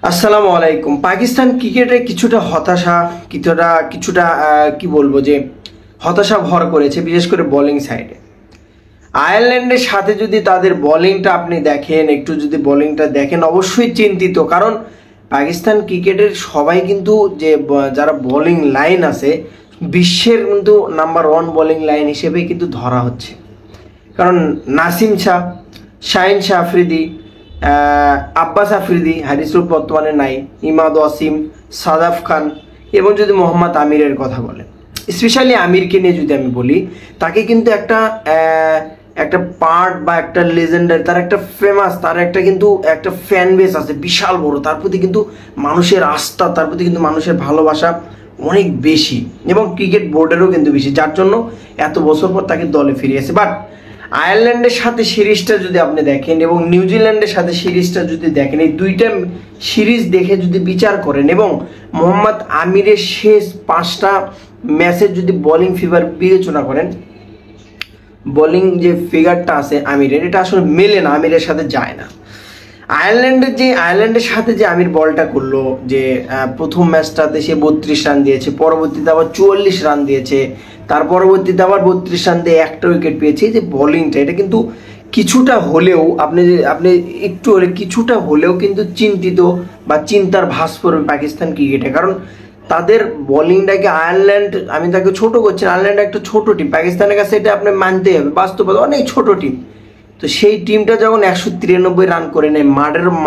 আসসালামু আলাইকুম। পাকিস্তান ক্রিকেটে কিছুটা হতাশা, কিছুটা কি বলবো যে হতাশা ভর করেছে, বিশেষ করে বোলিং সাইডে। আয়ারল্যান্ডের সাথে যদি তাদের বোলিংটা আপনি দেখেন, একটু যদি বোলিংটা দেখেন, অবশ্যই চিন্তিত। কারণ পাকিস্তান ক্রিকেটের সবাই কিন্তু যারা বোলিং লাইন আছে, বিশ্বের কিন্তু নাম্বার ওয়ান বোলিং লাইন হিসেবে কিন্তু ধরা হচ্ছে। কারণ নাসিম শাহ, শাহিন শাহ আফ্রিদি, আব্বাস আফ্রিদি, হারিস রুফ বর্তমানে নাই, ইমাদ ওয়াসিম, সাদাফ খান এবং যদি মোহাম্মদ আমিরের কথা বলেন, স্পেশালি আমিরকে নিয়ে যদি আমি বলি, তাকে কিন্তু একটা পার্ট বা একটা লেজেন্ডার, তার একটা ফেমাস, তার একটা ফ্যান বেস আছে বিশাল বড়। তার প্রতি কিন্তু মানুষের আস্থা, তার প্রতি কিন্তু মানুষের ভালোবাসা অনেক বেশি এবং ক্রিকেট বোর্ডেরও কিন্তু বেশি, যার জন্য এত বছর পর তাকে দলে ফিরিয়েছে। বাট আয়ারল্যান্ডের সাথে সিরিজটা যদি আপনি দেখেন এবং নিউজিল্যান্ডের সাথে সিরিজটা যদি দেখেন, এই দুইটা সিরিজ দেখে যদি বিচার করেন এবং মোহাম্মদ আমিরের শেষ 5টা ম্যাচের যদি বোলিং ফিগার বিবেচনা করেন, বোলিং যে ফিগারটা আছে আমিরের, এটা আসলে মেলে না, আমিরের সাথে যায় না। আয়ারল্যান্ডের সাথে যে আমির বলটা করলো, যে প্রথম ম্যাচটাতে সে 32 রান দিয়েছে, পরবর্তীতে আবার 44 রান দিয়েছে, তার পরবর্তীতে আবার 32 রান দিয়ে একটা উইকেট পেয়েছে। যে বোলিংটা, এটা কিন্তু কিছুটা হলেও আপনি একটু হলে কিছুটা হলেও কিন্তু চিন্তিত বা চিন্তার ভাস পড়বে পাকিস্তান ক্রিকেটে। কারণ তাদের বোলিংটাকে আয়ারল্যান্ড, আমি তাকে ছোট করছি, আয়ারল্যান্ড একটা ছোট টিম, পাকিস্তানের কাছে এটা আপনি মানতেই হবে, বাস্তবতা অনেক ছোট টিম। তো সেই টিমটা যখন 193 রান করে নেয়,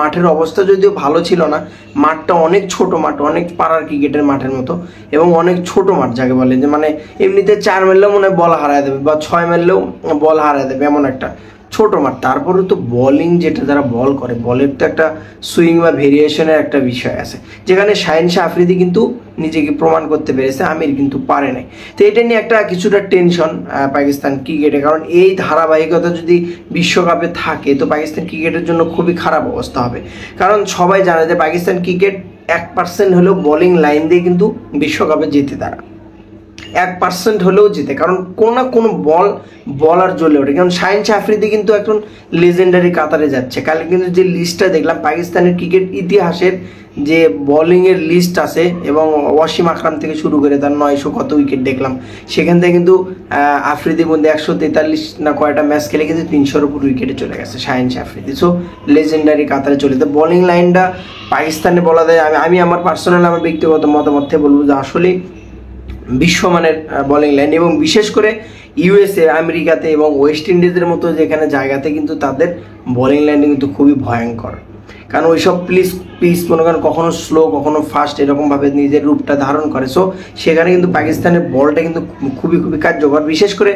মাঠের অবস্থা যদিও ভালো ছিল না, মাঠটা অনেক ছোট মাঠ, অনেক পাড়ার ক্রিকেটের মাঠের মতো এবং অনেক ছোট মাঠ, যাকে বলে যে মানে এমনিতে 4 মারলেও মনে হয় বল হারায় দেবে বা 6 মারলেও বল হারায় দেবে, এমন একটা ছোট মাঠ। তারপরে তো বোলিং, যেটা যারা বল করে, বলের তো একটা সুইং বা ভেরিয়েশনের একটা বিষয় আছে, যেখানে শাহিন শাহ আফ্রিদি কিন্তু নিজেকে প্রমাণ করতে পেরেছে, আমির কিন্তু পারে নাই। তো এটা নিয়ে একটা কিছুটা টেনশন পাকিস্তান ক্রিকেটে। কারণ এই ধারাবাহিকতা যদি বিশ্বকাপে থাকে, তো পাকিস্তান ক্রিকেটের জন্য খুবই খারাপ অবস্থা হবে। কারণ সবাই জানে যে পাকিস্তান ক্রিকেট 1% হলেও বোলিং লাইন দিয়ে কিন্তু বিশ্বকাপে জিতে, তারা 1% হলেও জিতে। কারণ কোনো না কোনো বলার জ্বলে ওঠে। কারণ শাহিন শাহ আফ্রিদি কিন্তু এখন লেজেন্ডারি কাতারে যাচ্ছে। কাল কিন্তু যে লিস্টটা দেখলাম, পাকিস্তানের ক্রিকেট ইতিহাসের যে বোলিংয়ের লিস্ট আছে এবং ওয়াসিম আকরাম থেকে শুরু করে তার 900 কত উইকেট দেখলাম, সেখান থেকে কিন্তু আফ্রিদি বন্ধু 143 না কয়টা ম্যাচ খেলে কিন্তু 300-র উপর উইকেটে চলে গেছে শাহিন শাহ আফ্রিদি। সো লেজেন্ডারি কাতারে চলে। তো বোলিং লাইনটা পাকিস্তানে বলা যায়, আমি আমার পার্সোনাল, আমার ব্যক্তিগত মতামত থেকে বলবো যে আসলে বিশ্বমানের বোলিং লাইন, এবং বিশেষ করে ইউএসএ, আমেরিকাতে এবং ওয়েস্ট ইন্ডিজের মতো যেখানে জায়গাতে কিন্তু তাদের বোলিং লাইন কিন্তু খুবই ভয়ঙ্কর। কারণ ওইসব পিচ মনে করেন কখনো স্লো কখনো ফাস্ট এরকমভাবে নিজের রূপটা ধারণ করে। সো সেখানে কিন্তু পাকিস্তানের বলটা কিন্তু খুবই খুবই কার্যকর। বিশেষ করে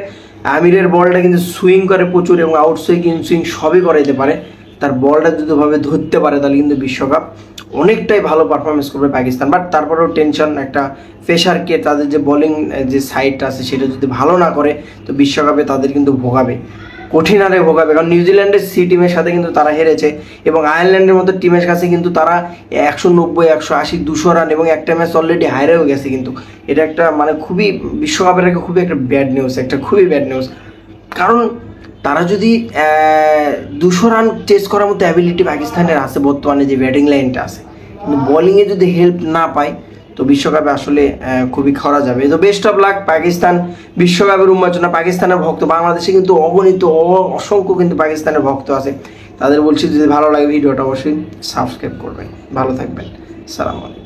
আমিরের বলটা কিন্তু সুইং করে প্রচুর এবং আউট সুইং ইন সুইং সবই করাইতে পারে। তার বলটা যদি ভাবে ধরতে পারে, তাহলে কিন্তু বিশ্বকাপ অনেকটাই ভালো পারফরমেন্স করবে পাকিস্তান। বাট তারপরেও টেনশন, একটা প্রেশারকে, তাদের যে বোলিং যে সাইডটা আছে সেটা যদি ভালো না করে, তো বিশ্বকাপে তাদের কিন্তু ভোগাবে, কঠিন হারে ভোগাবে। কারণ নিউজিল্যান্ডের সি টিমের সাথে কিন্তু তারা হেরেছে এবং আয়ারল্যান্ডের মতো টিমের কাছে কিন্তু তারা 190, 180, 200 রান এবং একটা ম্যাচ অলরেডি হারেও গেছে। কিন্তু এটা একটা মানে খুবই বিশ্বকাপের আগে খুবই একটা ব্যাড নিউজ, একটা খুবই ব্যাড নিউজ। কারণ তারা যদি 200 রান চেস করার মতো অ্যাবিলিটি পাকিস্তানের আছে, বর্তমানে যে ব্যাটিং লাইনটা আছে, কিন্তু বোলিংয়ে যদি হেল্প না পায়, তো বিশ্বকাপে আসলে খুবই খরা যাবে। তো বেস্ট অফ লাক পাকিস্তান, বিশ্বকাপের উন্মোচনা। পাকিস্তানের ভক্ত বাংলাদেশে কিন্তু অগণিত, অসংখ্য কিন্তু পাকিস্তানের ভক্ত আছে। তাদের বলছি যদি ভালো লাগে ভিডিওটা অবশ্যই সাবস্ক্রাইব করবেন। ভালো থাকবেন। সালাম আলাইকুম।